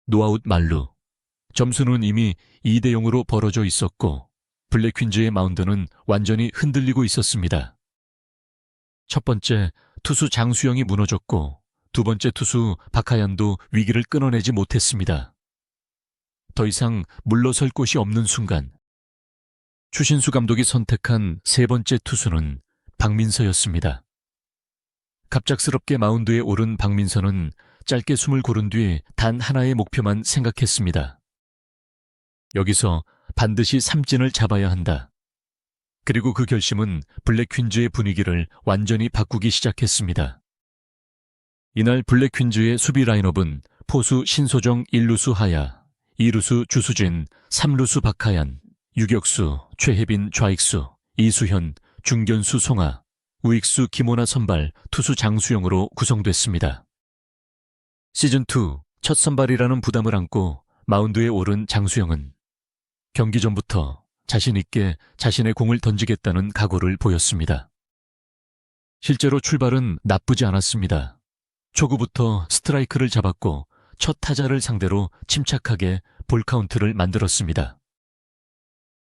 노아웃 만루. 점수는 이미 2대 0으로 벌어져 있었고 블랙퀸즈의 마운드는 완전히 흔들리고 있었습니다. 첫 번째 투수 장수영이 무너졌고 두 번째 투수 박하얀도 위기를 끊어내지 못했습니다. 더 이상 물러설 곳이 없는 순간 추신수 감독이 선택한 세 번째 투수는 박민서였습니다. 갑작스럽게 마운드에 오른 박민서는 짧게 숨을 고른 뒤 단 하나의 목표만 생각했습니다. 여기서 반드시 삼진을 잡아야 한다. 그리고 그 결심은 블랙퀸즈의 분위기를 완전히 바꾸기 시작했습니다. 이날 블랙퀸즈의 수비 라인업은 포수 신소정 1루수 하야, 2루수 주수진, 3루수 박하얀, 유격수 최혜빈 좌익수, 이수현, 중견수 송하, 우익수 김호나 선발, 투수 장수영으로 구성됐습니다. 시즌2 첫 선발이라는 부담을 안고 마운드에 오른 장수영은 경기 전부터 자신 있게 자신의 공을 던지겠다는 각오를 보였습니다. 실제로 출발은 나쁘지 않았습니다. 초구부터 스트라이크를 잡았고 첫 타자를 상대로 침착하게 볼 카운트를 만들었습니다.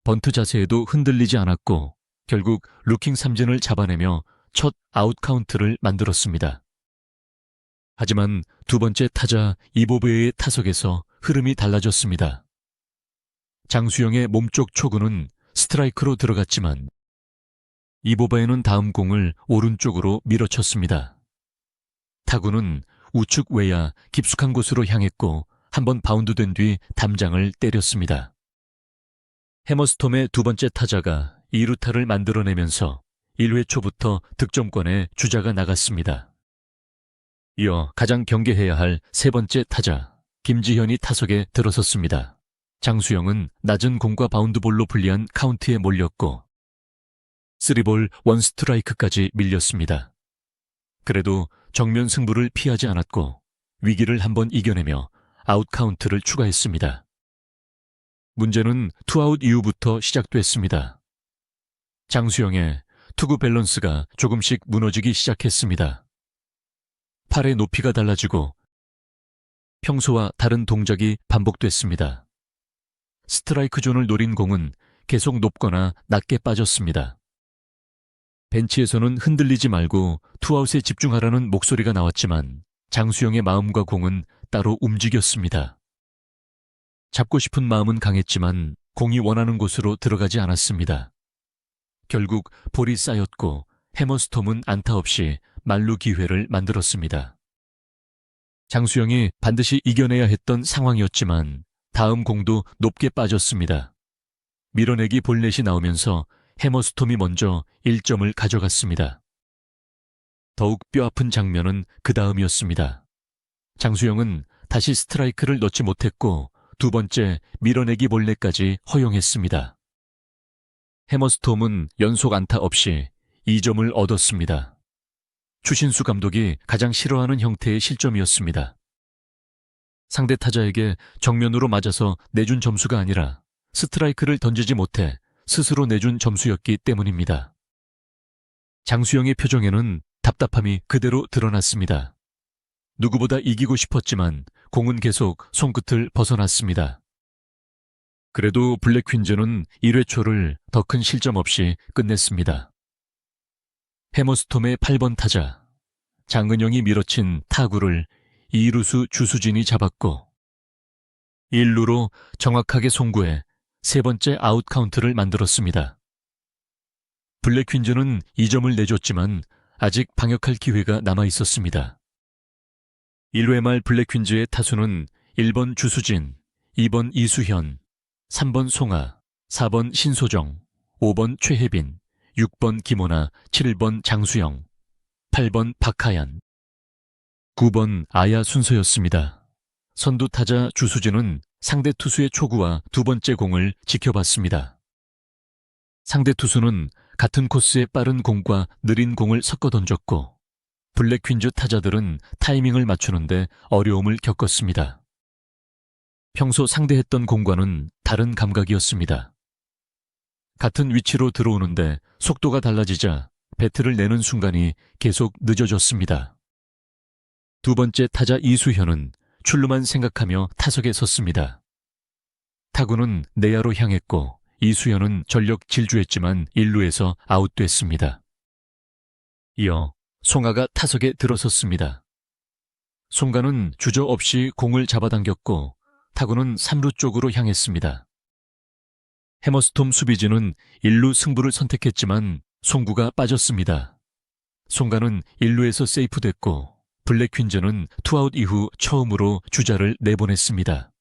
번트 자세에도 흔들리지 않았고 결국 루킹 삼진을 잡아내며 첫 아웃 카운트를 만들었습니다. 하지만 두 번째 타자 이보베의 타석에서 흐름이 달라졌습니다. 장수영의 몸쪽 초구는 스트라이크로 들어갔지만 이보바에는 다음 공을 오른쪽으로 밀어쳤습니다. 타구는 우측 외야 깊숙한 곳으로 향했고 한번 바운드된 뒤 담장을 때렸습니다. 해머스톰의 두 번째 타자가 2루타를 만들어내면서 1회 초부터 득점권에 주자가 나갔습니다. 이어 가장 경계해야 할 세 번째 타자 김지현이 타석에 들어섰습니다. 장수영은 낮은 공과 바운드볼로 불리한 카운트에 몰렸고 3볼 1스트라이크까지 밀렸습니다. 그래도 정면 승부를 피하지 않았고 위기를 한번 이겨내며 아웃 카운트를 추가했습니다. 문제는 투아웃 이후부터 시작됐습니다. 장수영의 투구 밸런스가 조금씩 무너지기 시작했습니다. 팔의 높이가 달라지고 평소와 다른 동작이 반복됐습니다. 스트라이크 존을 노린 공은 계속 높거나 낮게 빠졌습니다. 벤치에서는 흔들리지 말고 투아웃에 집중하라는 목소리가 나왔지만 장수영의 마음과 공은 따로 움직였습니다. 잡고 싶은 마음은 강했지만 공이 원하는 곳으로 들어가지 않았습니다. 결국 볼이 쌓였고 해머스톰은 안타 없이 만루 기회를 만들었습니다. 장수영이 반드시 이겨내야 했던 상황이었지만 다음 공도 높게 빠졌습니다. 밀어내기 볼넷이 나오면서 해머스톰이 먼저 1점을 가져갔습니다. 더욱 뼈아픈 장면은 그 다음이었습니다. 장수영은 다시 스트라이크를 넣지 못했고 두 번째 밀어내기 볼넷까지 허용했습니다. 해머스톰은 연속 안타 없이 2점을 얻었습니다. 추신수 감독이 가장 싫어하는 형태의 실점이었습니다. 상대 타자에게 정면으로 맞아서 내준 점수가 아니라 스트라이크를 던지지 못해 스스로 내준 점수였기 때문입니다. 장수영의 표정에는 답답함이 그대로 드러났습니다. 누구보다 이기고 싶었지만 공은 계속 손끝을 벗어났습니다. 그래도 블랙퀸즈는 1회 초를 더 큰 실점 없이 끝냈습니다. 해머스톰의 8번 타자 장은영이 밀어친 타구를 2루수 주수진이 잡았고 1루로 정확하게 송구해 세 번째 아웃 카운트를 만들었습니다. 블랙퀸즈는 2점을 내줬지만 아직 방역할 기회가 남아 있었습니다. 1회 말 블랙퀸즈의 타수는 1번 주수진, 2번 이수현, 3번 송하, 4번 신소정, 5번 최혜빈, 6번 김호나, 7번 장수영, 8번 박하얀, 9번 아야 순서였습니다. 선두 타자 주수진은 상대 투수의 초구와 두 번째 공을 지켜봤습니다. 상대 투수는 같은 코스의 빠른 공과 느린 공을 섞어 던졌고 블랙퀸즈 타자들은 타이밍을 맞추는데 어려움을 겪었습니다. 평소 상대했던 공과는 다른 감각이었습니다. 같은 위치로 들어오는데 속도가 달라지자 배트를 내는 순간이 계속 늦어졌습니다. 두 번째 타자 이수현은 출루만 생각하며 타석에 섰습니다. 타구는 내야로 향했고 이수현은 전력 질주했지만 1루에서 아웃됐습니다. 이어 송아가 타석에 들어섰습니다. 송가는 주저없이 공을 잡아당겼고 타구는 3루 쪽으로 향했습니다. 해머스톰 수비진은 1루 승부를 선택했지만 송구가 빠졌습니다. 송가는 1루에서 세이프됐고 블랙퀸즈는 투아웃 이후 처음으로 주자를 내보냈습니다.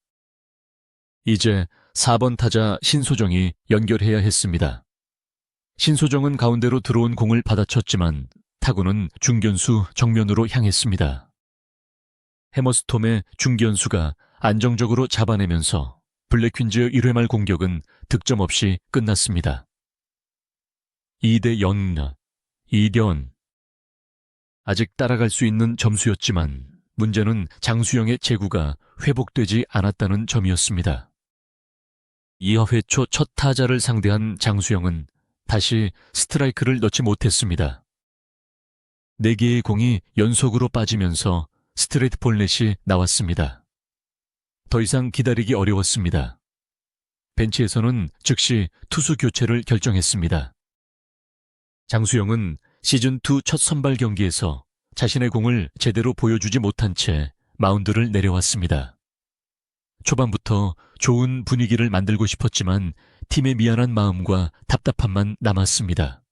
이제 4번 타자 신소정이 연결해야 했습니다. 신소정은 가운데로 들어온 공을 받아쳤지만 타구는 중견수 정면으로 향했습니다. 해머스톰의 중견수가 안정적으로 잡아내면서 블랙퀸즈의 1회 말 공격은 득점 없이 끝났습니다. 2대0, 2대0. 아직 따라갈 수 있는 점수였지만 문제는 장수영의 제구가 회복되지 않았다는 점이었습니다. 2회 초 첫 타자를 상대한 장수영은 다시 스트라이크를 넣지 못했습니다. 4개의 공이 연속으로 빠지면서 스트레이트 볼넷이 나왔습니다. 더 이상 기다리기 어려웠습니다. 벤치에서는 즉시 투수 교체를 결정했습니다. 장수영은 시즌2 첫 선발 경기에서 자신의 공을 제대로 보여주지 못한 채 마운드를 내려왔습니다. 초반부터 좋은 분위기를 만들고 싶었지만 팀의 미안한 마음과 답답함만 남았습니다.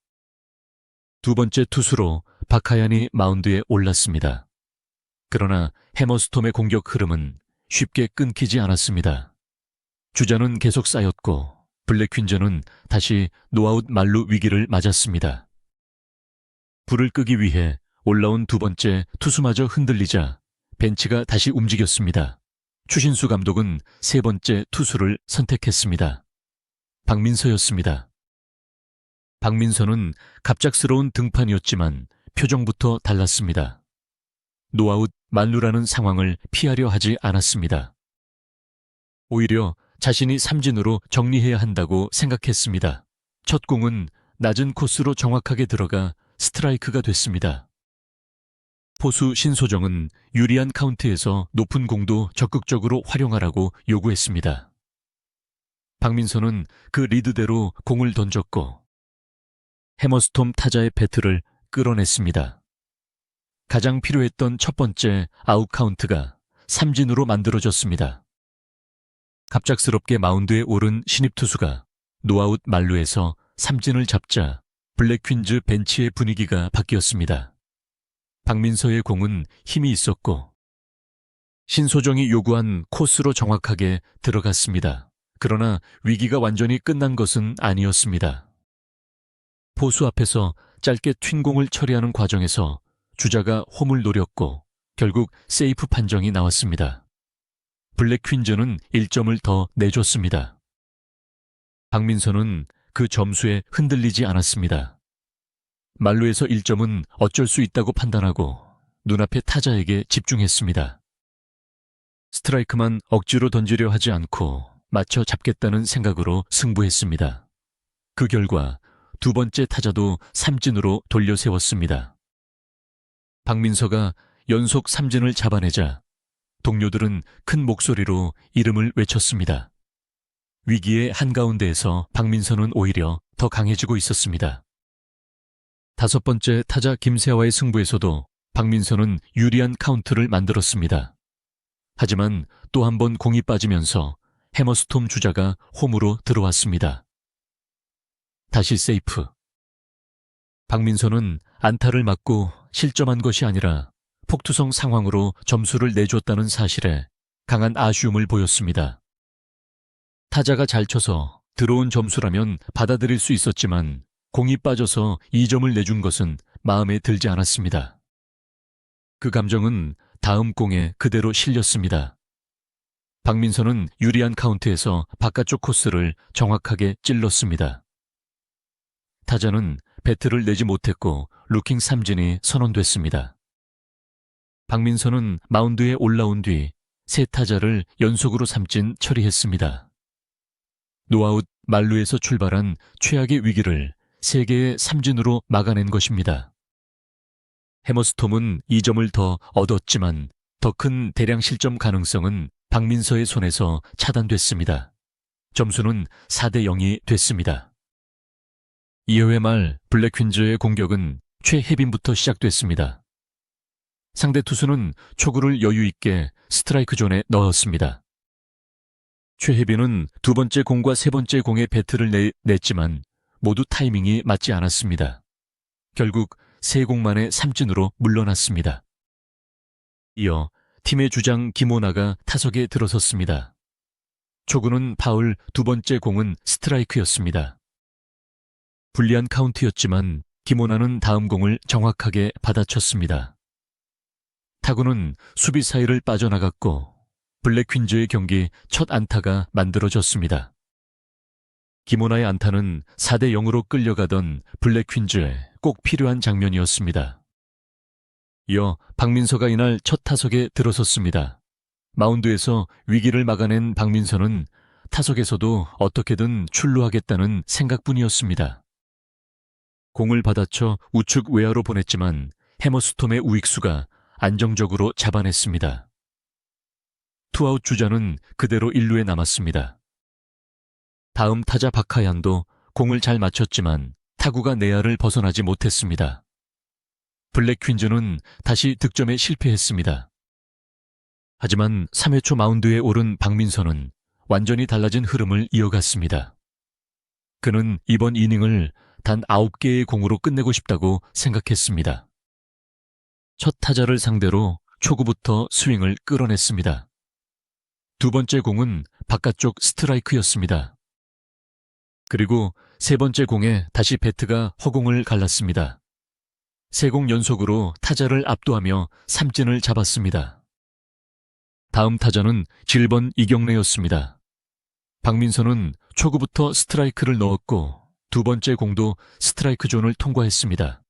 두 번째 투수로 박하얀이 마운드에 올랐습니다. 그러나 해머스톰의 공격 흐름은 쉽게 끊기지 않았습니다. 주자는 계속 쌓였고 블랙퀸즈는 다시 노아웃 만루 위기를 맞았습니다. 불을 끄기 위해 올라온 두 번째 투수마저 흔들리자 벤치가 다시 움직였습니다. 추신수 감독은 세 번째 투수를 선택했습니다. 박민서였습니다. 박민서는 갑작스러운 등판이었지만 표정부터 달랐습니다. 노아웃 만루라는 상황을 피하려 하지 않았습니다. 오히려 자신이 삼진으로 정리해야 한다고 생각했습니다. 첫 공은 낮은 코스로 정확하게 들어가 스트라이크가 됐습니다. 포수 신소정은 유리한 카운트에서 높은 공도 적극적으로 활용하라고 요구했습니다. 박민서는 그 리드대로 공을 던졌고 해머스톰 타자의 배트를 끌어냈습니다. 가장 필요했던 첫 번째 아웃 카운트가 삼진으로 만들어졌습니다. 갑작스럽게 마운드에 오른 신입 투수가 노아웃 만루에서 삼진을 잡자 블랙퀸즈 벤치의 분위기가 바뀌었습니다. 박민서의 공은 힘이 있었고 신소정이 요구한 코스로 정확하게 들어갔습니다. 그러나 위기가 완전히 끝난 것은 아니었습니다. 포수 앞에서 짧게 튄 공을 처리하는 과정에서 주자가 홈을 노렸고 결국 세이프 판정이 나왔습니다. 블랙퀸즈는 1점을 더 내줬습니다. 박민서는 그 점수에 흔들리지 않았습니다. 만루에서 1점은 어쩔 수 있다고 판단하고 눈앞의 타자에게 집중했습니다. 스트라이크만 억지로 던지려 하지 않고 맞춰 잡겠다는 생각으로 승부했습니다. 그 결과 두 번째 타자도 삼진으로 돌려 세웠습니다. 박민서가 연속 삼진을 잡아내자 동료들은 큰 목소리로 이름을 외쳤습니다. 위기의 한가운데에서 박민서는 오히려 더 강해지고 있었습니다. 다섯 번째 타자 김세아와의 승부에서도 박민서는 유리한 카운트를 만들었습니다. 하지만 또 한 번 공이 빠지면서 해머스톰 주자가 홈으로 들어왔습니다. 다시 세이프. 박민서는 안타를 맞고 실점한 것이 아니라 폭투성 상황으로 점수를 내줬다는 사실에 강한 아쉬움을 보였습니다. 타자가 잘 쳐서 들어온 점수라면 받아들일 수 있었지만 공이 빠져서 2점을 내준 것은 마음에 들지 않았습니다. 그 감정은 다음 공에 그대로 실렸습니다. 박민서는 유리한 카운트에서 바깥쪽 코스를 정확하게 찔렀습니다. 타자는 배트를 내지 못했고 루킹 삼진이 선언됐습니다. 박민서는 마운드에 올라온 뒤 세 타자를 연속으로 삼진 처리했습니다. 노아웃 만루에서 출발한 최악의 위기를 3개의 삼진으로 막아낸 것입니다. 해머스톰은 2점을 더 얻었지만 더 큰 대량 실점 가능성은 박민서의 손에서 차단됐습니다. 점수는 4대 0이 됐습니다. 2회 말 블랙퀸즈의 공격은 최혜빈부터 시작됐습니다. 상대 투수는 초구를 여유 있게 스트라이크 존에 넣었습니다. 최혜빈은 두 번째 공과 세 번째 공에 배트를 냈지만 모두 타이밍이 맞지 않았습니다. 결국 세 공 만에 삼진으로 물러났습니다. 이어 팀의 주장 김오나가 타석에 들어섰습니다. 초구는 파울, 두 번째 공은 스트라이크였습니다. 불리한 카운트였지만 김오나는 다음 공을 정확하게 받아쳤습니다. 타구는 수비 사이를 빠져나갔고 블랙퀸즈의 경기 첫 안타가 만들어졌습니다. 김오나의 안타는 4대 0으로 끌려가던 블랙퀸즈에 꼭 필요한 장면이었습니다. 이어 박민서가 이날 첫 타석에 들어섰습니다. 마운드에서 위기를 막아낸 박민서는 타석에서도 어떻게든 출루하겠다는 생각뿐이었습니다. 공을 받아쳐 우측 외야로 보냈지만 해머스톰의 우익수가 안정적으로 잡아냈습니다. 투아웃 주자는 그대로 1루에 남았습니다. 다음 타자 박하얀도 공을 잘 맞췄지만 타구가 내야를 벗어나지 못했습니다. 블랙퀸즈는 다시 득점에 실패했습니다. 하지만 3회 초 마운드에 오른 박민서는 완전히 달라진 흐름을 이어갔습니다. 그는 이번 이닝을 단 9개의 공으로 끝내고 싶다고 생각했습니다. 첫 타자를 상대로 초구부터 스윙을 끌어냈습니다. 두 번째 공은 바깥쪽 스트라이크였습니다. 그리고 세 번째 공에 다시 배트가 허공을 갈랐습니다. 세 공 연속으로 타자를 압도하며 삼진을 잡았습니다. 다음 타자는 7번 이경래였습니다. 박민서는 초구부터 스트라이크를 넣었고 두 번째 공도 스트라이크 존을 통과했습니다.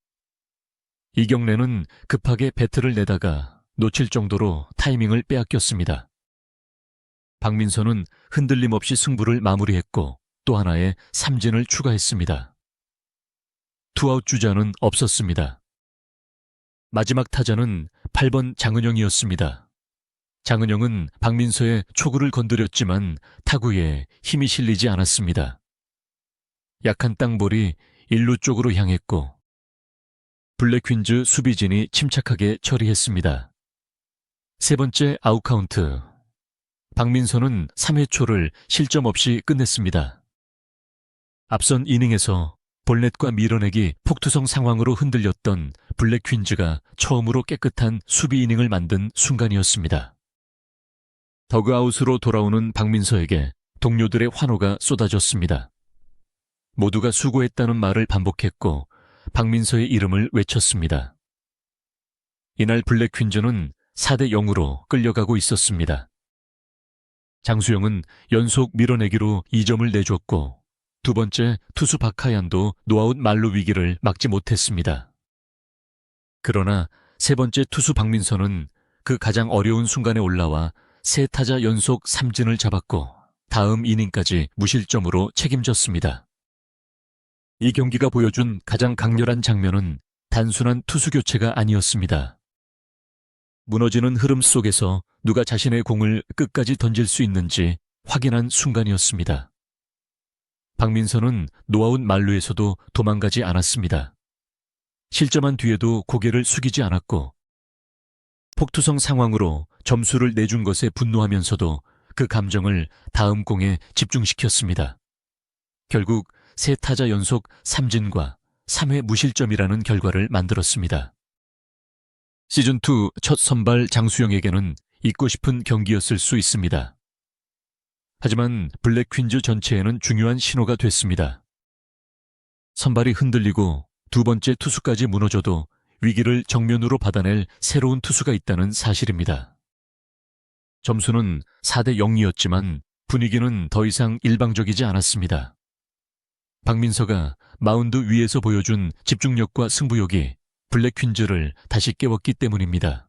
이경래는 급하게 배트를 내다가 놓칠 정도로 타이밍을 빼앗겼습니다. 박민서는 흔들림 없이 승부를 마무리했고 또 하나의 삼진을 추가했습니다. 투아웃 주자는 없었습니다. 마지막 타자는 8번 장은영이었습니다. 장은영은 박민서의 초구를 건드렸지만 타구에 힘이 실리지 않았습니다. 약한 땅볼이 1루 쪽으로 향했고 블랙퀸즈 수비진이 침착하게 처리했습니다. 세 번째 아웃 카운트. 박민서는 3회 초를 실점 없이 끝냈습니다. 앞선 이닝에서 볼넷과 밀어내기 폭투성 상황으로 흔들렸던 블랙퀸즈가 처음으로 깨끗한 수비 이닝을 만든 순간이었습니다. 더그아웃으로 돌아오는 박민서에게 동료들의 환호가 쏟아졌습니다. 모두가 수고했다는 말을 반복했고 박민서의 이름을 외쳤습니다. 이날 블랙퀸즈는 4대 0으로 끌려가고 있었습니다. 장수영은 연속 밀어내기로 2점을 내줬고 두 번째 투수 박하얀도 노아웃 만루 위기를 막지 못했습니다. 그러나 세 번째 투수 박민서는 그 가장 어려운 순간에 올라와 세 타자 연속 삼진을 잡았고 다음 이닝까지 무실점으로 책임졌습니다. 이 경기가 보여준 가장 강렬한 장면은 단순한 투수 교체가 아니었습니다. 무너지는 흐름 속에서 누가 자신의 공을 끝까지 던질 수 있는지 확인한 순간이었습니다. 박민서는 노아웃 만루에서도 도망가지 않았습니다. 실점한 뒤에도 고개를 숙이지 않았고 폭투성 상황으로 점수를 내준 것에 분노하면서도 그 감정을 다음 공에 집중시켰습니다. 결국 세 타자 연속 삼진과 3회 무실점이라는 결과를 만들었습니다. 시즌2 첫 선발 장수영에게는 잊고 싶은 경기였을 수 있습니다. 하지만 블랙퀸즈 전체에는 중요한 신호가 됐습니다. 선발이 흔들리고 두 번째 투수까지 무너져도 위기를 정면으로 받아낼 새로운 투수가 있다는 사실입니다. 점수는 4대 0이었지만 분위기는 더 이상 일방적이지 않았습니다. 박민서가 마운드 위에서 보여준 집중력과 승부욕이 블랙퀸즈를 다시 깨웠기 때문입니다.